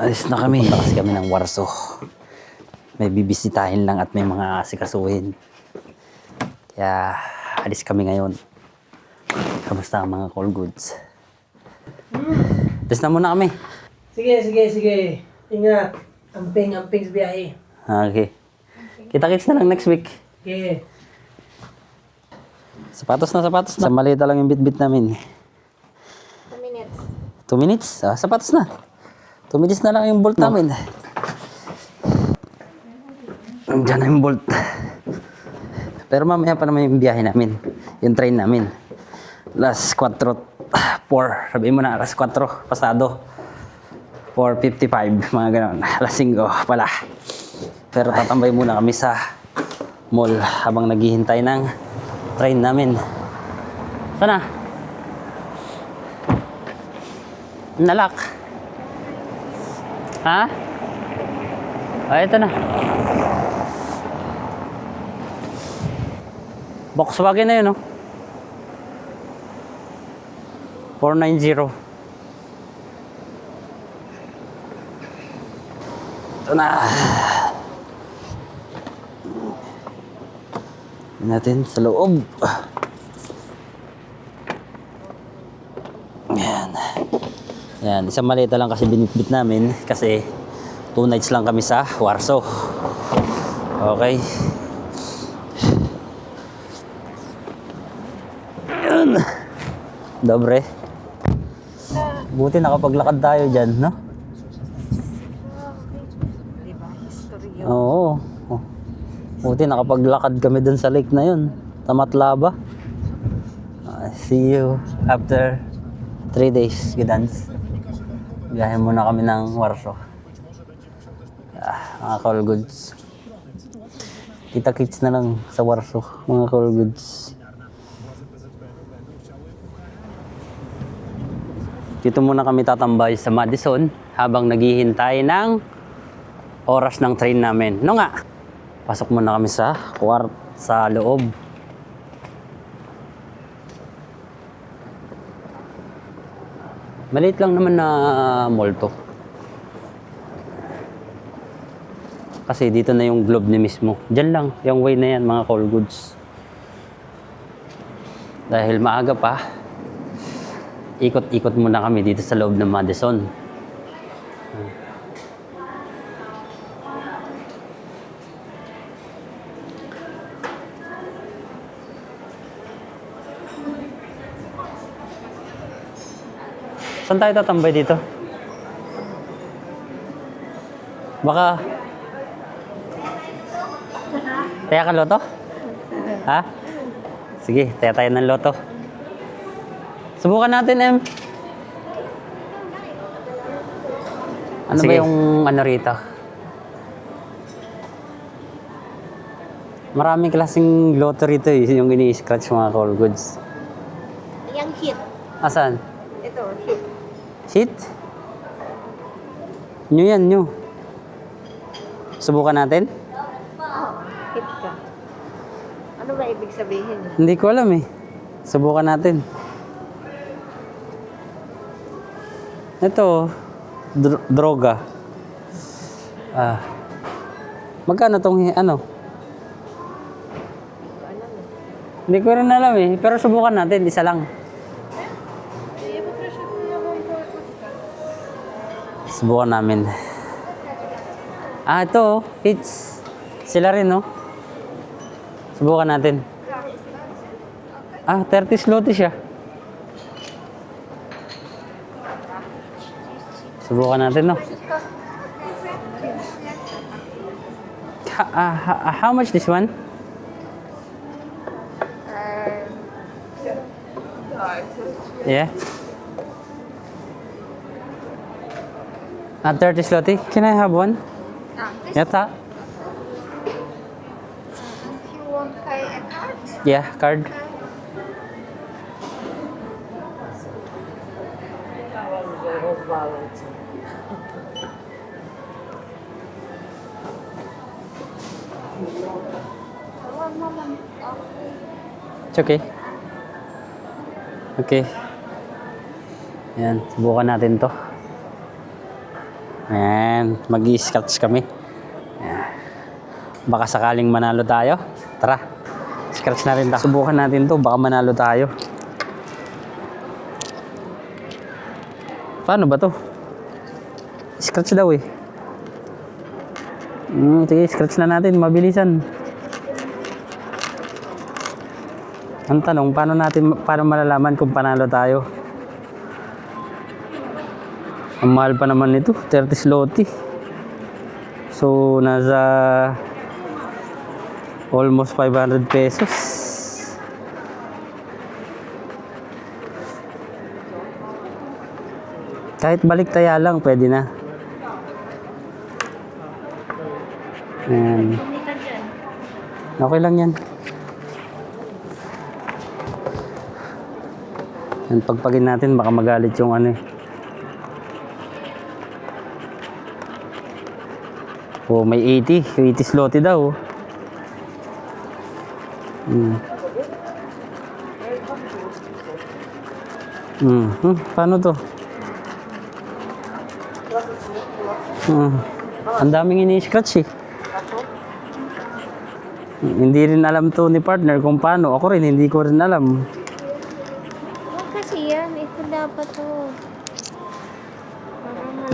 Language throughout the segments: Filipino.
Alis na kami. Punta kasi kami ng Warsaw. May bibisitahin lang at may mga asikasuhin. Kaya alis kami ngayon. Kamusta ang mga call goods? Alis na muna kami. Sige. Ingat. Amping sa biyahe. Okay. Kita-kits na lang next week. Okay. Sapatos na. Sa malita lang yung bit-bit namin. 2 minutes. 2 minutes? Ah, sapatos na. 2 minutes na lang yung bolt namin. Diyan na yung bolt. Pero mamaya pa naman yung biyahe namin. Yung train namin. Alas 4. Sabihin mo na, alas 4. Pasado. 4:55. Mga ganon. Alas 5 pala. Pero tatambay muna kami sa mall habang naghihintay ng train namin. Sana? Nalak. Ha? Ay, ito na. Volkswagen na yun, no? 490. Ito na. Natin sa loob. Yan, isang malita lang kasi binitbit namin kasi 2 nights lang kami sa Warsaw. Okay. Yan. Dobre. Buti nakapaglakad tayo dyan, no? Diba? History yun. Oo. Buti nakapaglakad kami dun sa lake na yun. Tamatlaba. See you after 3 days, Gdansk. Biyahe muna kami ng Warsaw. Mga call goods. Kita-kits na lang sa Warsaw, mga call goods. Dito muna kami tatambay sa Madison habang naghihintay ng oras ng train namin. No nga, pasok muna kami sa sa loob. Maliit lang naman na mall to. Kasi dito na yung Globe ni mismo. Diyan lang, yung way na yan, mga call goods. Dahil maaga pa, ikot-ikot muna kami dito sa loob ng Madison. Saan tayo tatambay dito? Baka... Taya ka loto? Ha? Sige, taya tayo ng loto. Subukan natin, Em. Ano ba yung ano rito? Maraming klaseng loto rito eh, yung ini-scratch mga call goods. Yung hit. Asan? Ito, hit. Hit? New yan, new. Subukan natin? Hit ka. Ano ba ibig sabihin? Hindi ko alam eh. Subukan natin. Ito, droga. Magkano tong ano? Hindi ko rin alam eh. Pero subukan natin, isa lang. Subukan namin. Ito, hits. Sila rin, no? Subukan natin. 30 zloty siya. Subukan natin, no? How much this one? Yeah. 30 zloty. Can I have one? Yata. If you want to pay a card? Yeah, card. It's okay. Okay. Yan, subukan natin to. Ayan, mag-i-scratch kami. Ayan. Baka sakaling manalo tayo. Tara, scratch na rin tayo. Subukan natin to, baka manalo tayo. Paano ba to? Scratch daw eh. Sige, scratch na natin, mabilisan. Ang tanong, paano malalaman kung panalo tayo? Ang mahal pa naman nito, 30 zloty. So, nasa almost 500 pesos. Kahit balik taya lang, pwede na. Ayan. Okay lang yan. Yan, pagpagin natin, baka magalit yung ano eh. Oh, may 80 zloty daw. Paano to? Ang daming ini-scratch eh. Hindi rin alam to ni partner kung paano. Ako rin, hindi ko rin alam. Oh, kasi yan. Ito dapat to.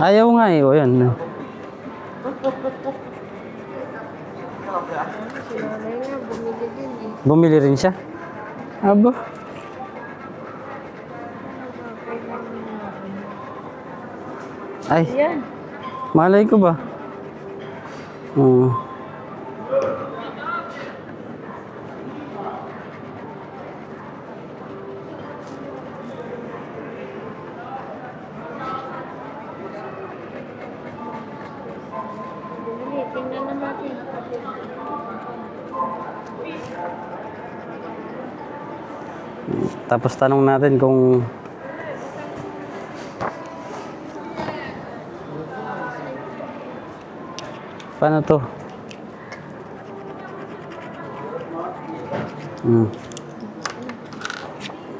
Ayaw nga eh. O yan. Si nanay nga, bumili din eh. Bumili rin siya. Aba. Ay, Yan. malay ko ba? Bumili. Tingnan na natin. Tapos tanong natin kung paano to?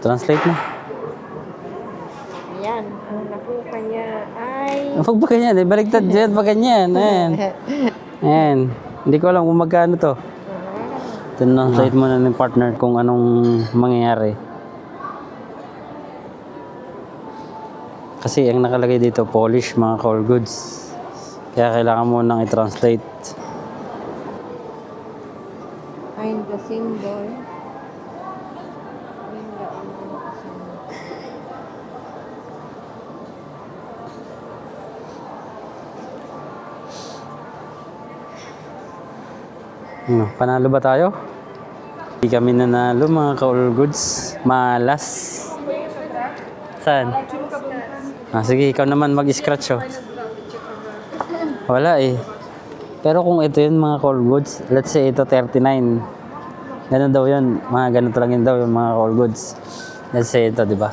Translate mo. Ayan. Ang nakuha niya ay... Huwag ba ganyan? Baliktad dyan pa ganyan. Ayan. Ayan. Hindi ko alam kung magkano to. Translate mo na ng partner kung anong mangyayari. Kasi ang nakalagay dito, Polish, mga call goods. Kaya kailangan mo nang i-translate. Find the symbol. Panalo ba tayo? Hindi kami nanalo, mga call goods. Malas. Saan? Sige, ikaw naman mag-scratch oh. Wala eh. Pero kung ito yun, mga call goods, let's say ito 39. Ganun daw yun. Mga ganito lang yun daw yung mga call goods. Let's say ito, di ba?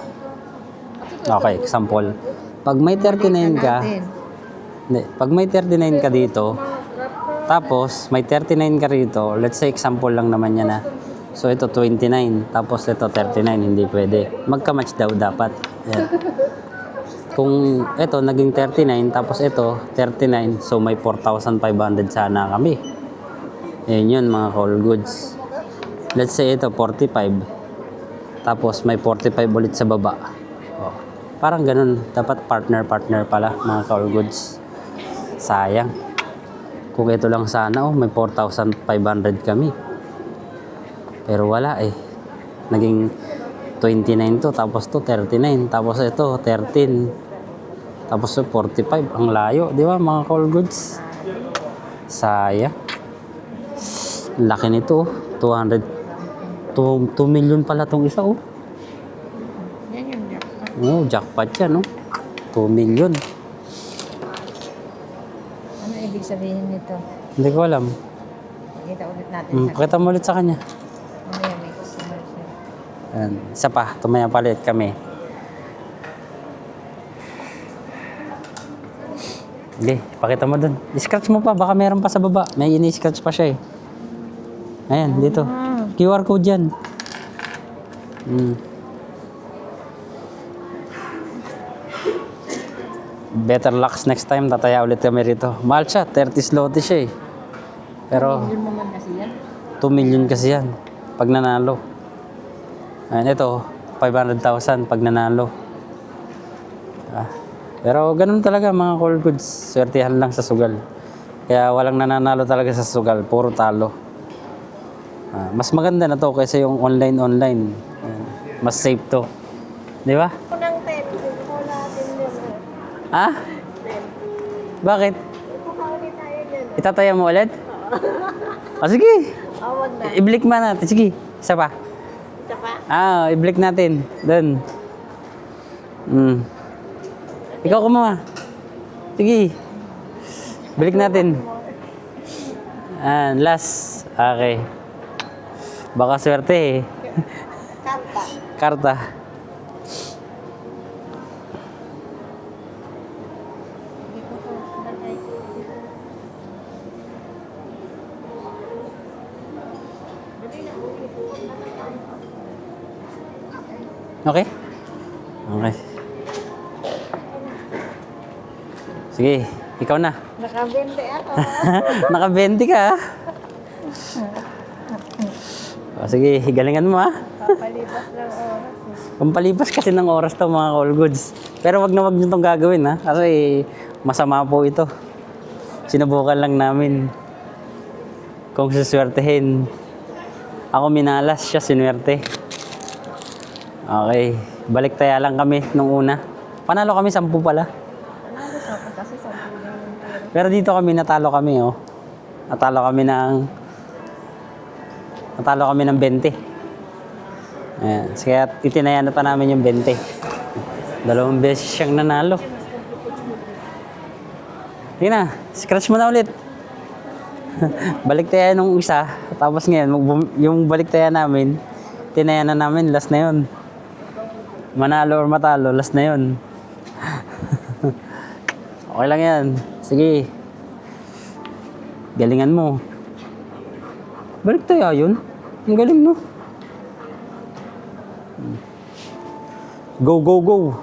Okay, example. Pag may 39 ka, hindi, pag may 39 ka dito, tapos may 39 ka rito, let's say example lang naman yan na. So ito 29, tapos ito 39, hindi pwede. Magka-match daw dapat. Yan. Kung ito naging 39, tapos ito 39, so may 4,500 sana kami. Yan yun, mga call goods. Let's say ito 45, tapos may 45 ulit sa baba. Oh. Parang ganun, dapat partner pala, mga call goods. Sayang. Kung ito lang sana, may 4,500 kami. Pero wala eh. Naging 29 to, tapos to 39, tapos ito 13. Tapos 45, ang layo, di ba mga call goods? Sayang. Laki nito, 2 million pala tong isa oh. Yan yung jackpot. Oh, jackpot yan oh. 2 million. Ano ibig sabihin nito? Hindi ko alam. Pakita ulit natin. Pakita mo ulit sa kanya. Mamaya may customer siya. Ayan. Isa pa, tumaya palit kami. Hindi, pakita mo dun. I-scratch mo pa, baka meron pa sa baba. May ini-scratch pa siya eh. Ayan, dito. QR code yan. better lucks next time. Tataya ulit kami rito. Mahal siya. 30 zloty siya eh. Pero 2 million kasi yan. Pag nanalo. Ayan, ito. 500,000 pag nanalo. Pero ganun talaga mga call goods. Swertihan lang sa sugal. Kaya walang nananalo talaga sa sugal. Puro talo. Mas maganda na to kaysa yung online. Mas safe to. Di ba? Unang 10. Gusto natin yun. Ha? Bakit? Ipakawin tayo dyan. Itataya mo ulit? Sige. Wag na. I-blick man natin. Sige. Isa pa. Isa pa. I-blick natin. Doon. Ikaw kumawa. Sige. Balik natin. Last. Okay. Baka swerte eh. Karta. Karta. Okay? Okay. Sige, ikaw na. Nakabente ako. Naka-20 ka. Sige, galingan mo Papalipas ng oras. Pampalipas kasi ng oras to mga call goods. Pero wag na wag nyo itong gagawin kasi masama po ito. Sinubukan lang namin. Kung suswertehin. Ako minalas, siya sinwerte. Okay, balik taya lang kami nung una. Panalo kami 10 pala. Pero dito kami natalo kami Natalo kami ng 20. Ayan. Kaya itinaya na pa namin yung 20. 2 beses siyang nanalo. Sige na, scratch mo na ulit. Balik taya nung isa. Tapos ngayon, yung balik taya namin, tinaya na namin, last na yun. Manalo or matalo, last na yun. Okay lang yan. Sige. Galingan mo. Balik tayo yun. Ang galing no. Go, go, go.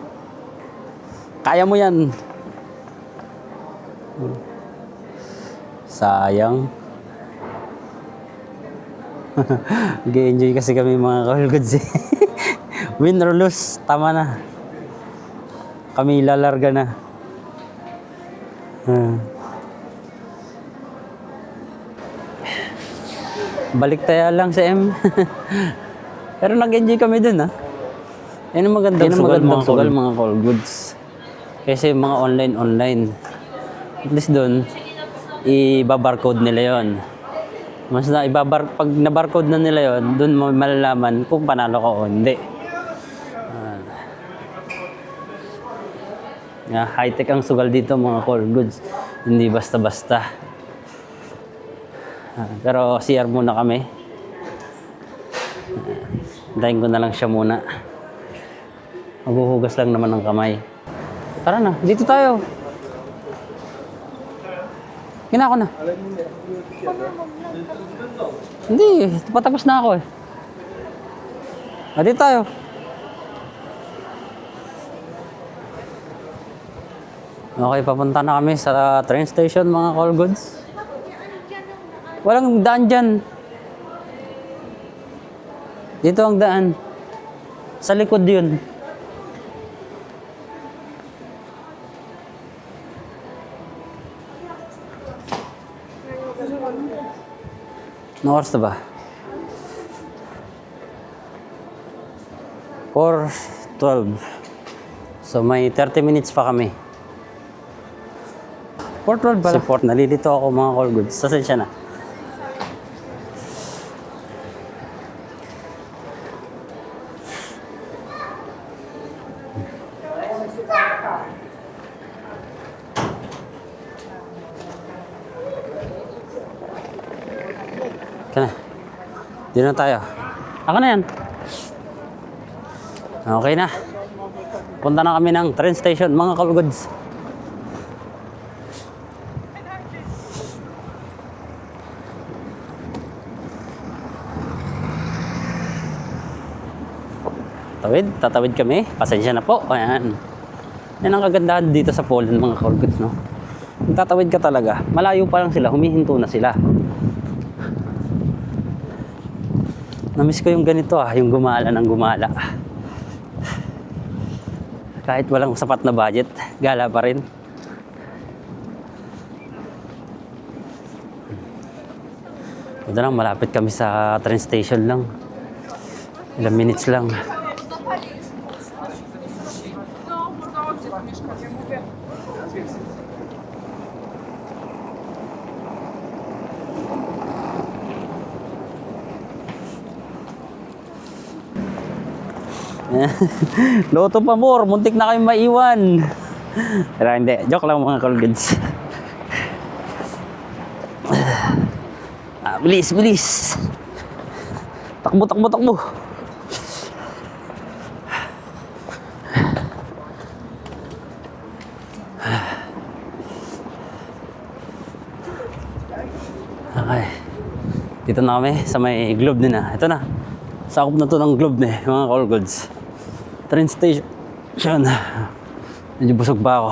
Kaya mo yan. Sayang. Nag-enjoy kasi kami mga call goods eh. Win or lose, tama na. Kami lalarga na. Balik tayo lang sa M. Pero nag-enjoy kami dun Yan ang magandang sugal mga call goods. Kasi mga online. At least dun, i-barcode nila yon. Pag na-barcode na nila yon, dun mo malalaman kung panalo ka o hindi. High-tech ang sugal dito mga call goods. Hindi basta-basta. Pero CR muna kami. Hintayin ko na lang siya muna. Maghuhugas lang naman ng kamay. Tara na, dito tayo. Kinako na. Hindi, patapos na ako eh. Dito tayo. Okay, papunta na kami sa train station mga call goods. Walang daan dyan. Dito ang daan. Sa likod yun. Ano oras na ba? 4:12. So may 30 minutes pa kami. 4:12 pala. Support. Nalilito ako mga call goods. Sasensya na. Kana. Dito na tayo. Ako na yan. Okay na. Punta na kami ng train station, mga call goods. Tatawid kami. Pasensya na po. Ayan. Yan ang kagandahan dito sa Poland mga call goods, no? Kung tatawid ka talaga, malayo pa lang sila, humihinto na sila. Namiss ko yung ganito yung gumala ng gumala. Kahit walang sapat na budget, gala pa rin. Ito lang, malapit kami sa train station lang. Ilang minutes lang. Loto pa more, muntik na kayong maiwan. Pero hindi, joke lang mga colleagues. Bilis, bilis. Takbo, takbo, takbo. Okay. Dito na kami sa may globe din na. Ito na. Sakop na to ng globe na mga call goods. Train station. Medyo busog pa ako.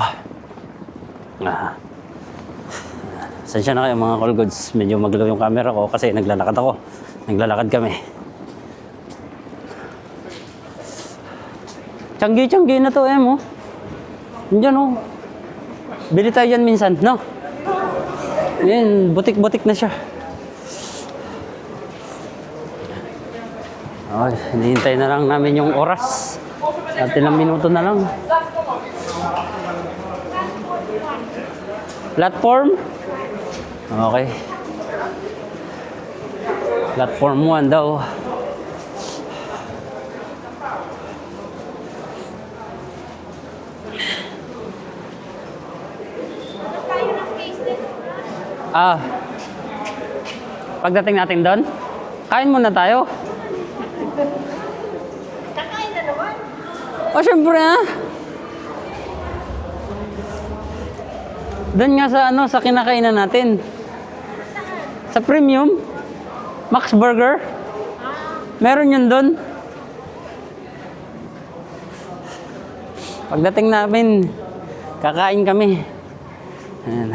Sensya na kayo mga call goods. Medyo maglaw yung camera ko kasi naglalakad ako. Naglalakad kami. Tiyanggi-tiyanggi na to mo. Diyan Bili tayo dyan minsan, no? Yan, butik-butik na siya. Okay, hinihintay na lang namin yung oras. At ilang minuto na lang. Platform? Okay. Platform 1 daw. Pagdating natin doon, kain muna tayo. Kakain na naman. O, syempre Doon nga sa kinakainan natin. Sa premium. Max Burger. Meron yun doon. Pagdating namin, kakain kami. Ayan.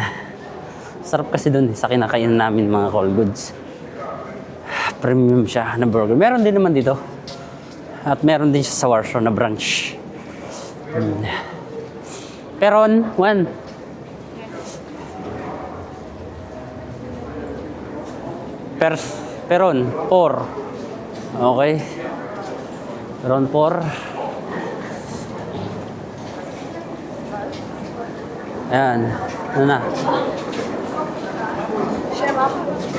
Sarap kasi doon sa kinakainan namin mga call goods. Premium siya na burger. Meron din naman dito. At meron din siya sa Warsaw na branch. Peron 1. Peron 4. Okay. Peron 4. Ayan. Ano na?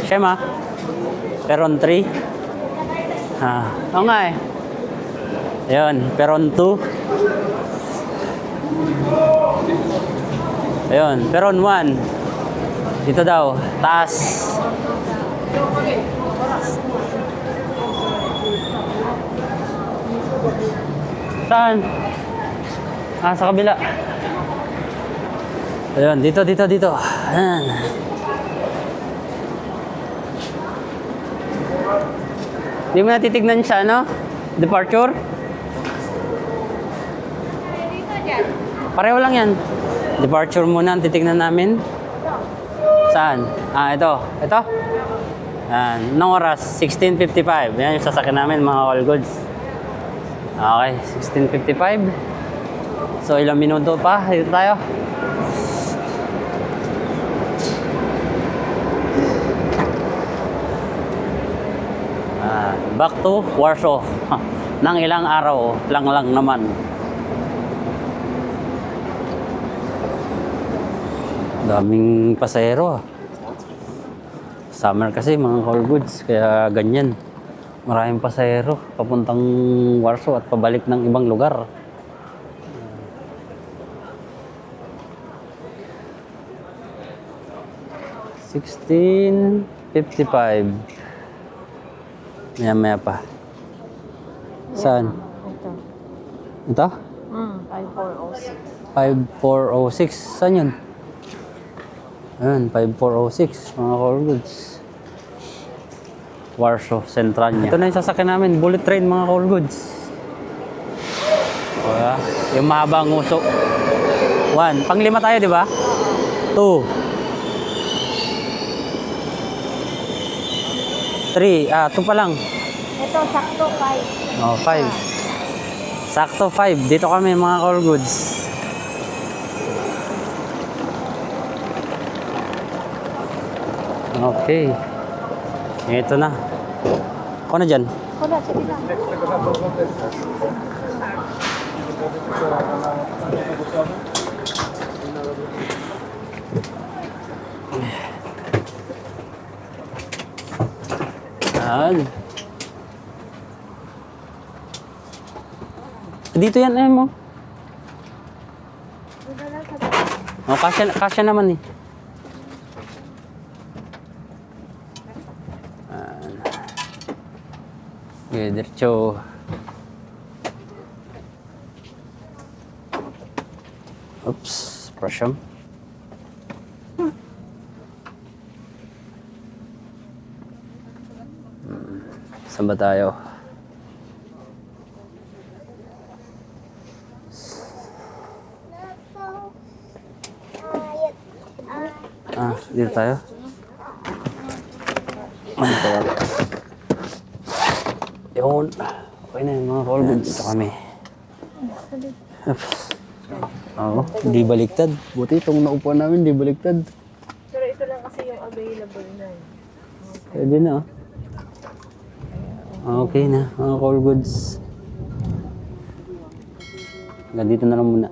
Shema. Peron 3. Oo nga Ayun, Peron 2. Ayun, Peron 1. Dito daw, taas. Saan? Sa kabila. Ayun, dito. Ayan. Hindi mo natitignan siya, Departure? Pareho lang yan. Departure muna ang titignan namin. Saan? Ito. Ito? Yan. Anong oras? 16:55. Yan yung sasakyan namin, mga all goods. Okay, 16:55. So, ilang minuto pa. Dito tayo. Back to Warsaw. Nang ilang araw lang naman. Daming pasahero. Summer kasi mga call goods, kaya ganyan. Maraming pasahero papuntang Warsaw at pabalik ng ibang lugar. $16.55. Maya pa. Saan? Ito? 5406. 5406. Saan yun? Ayan, 5406. Mga call goods. Warsaw, Central niya. Ito na yung sasakyan namin. Bullet train, mga call goods. Yung mahabang uso. 1. Pang-5 tayo, di ba? 2. 3. 2 pa lang. Ito, sakto 5. Oh, 5. Sakto 5. Dito kami mga call goods. Okay. Ito na. Ako na dyan. Wala, sige lang. Yan. Dito yan, mo. Oh, kasya naman eh. Okay, diretso. Oops, pressure. Saan ba tayo? Dito tayo. Yun. Okay na yung mga call goods. Dito kami. Oo, di baliktad. Buti itong naupuan namin, di baliktad. Pero ito lang kasi yung available na. Pwede na. Okay na, mga call goods. Hanggang dito na lang muna.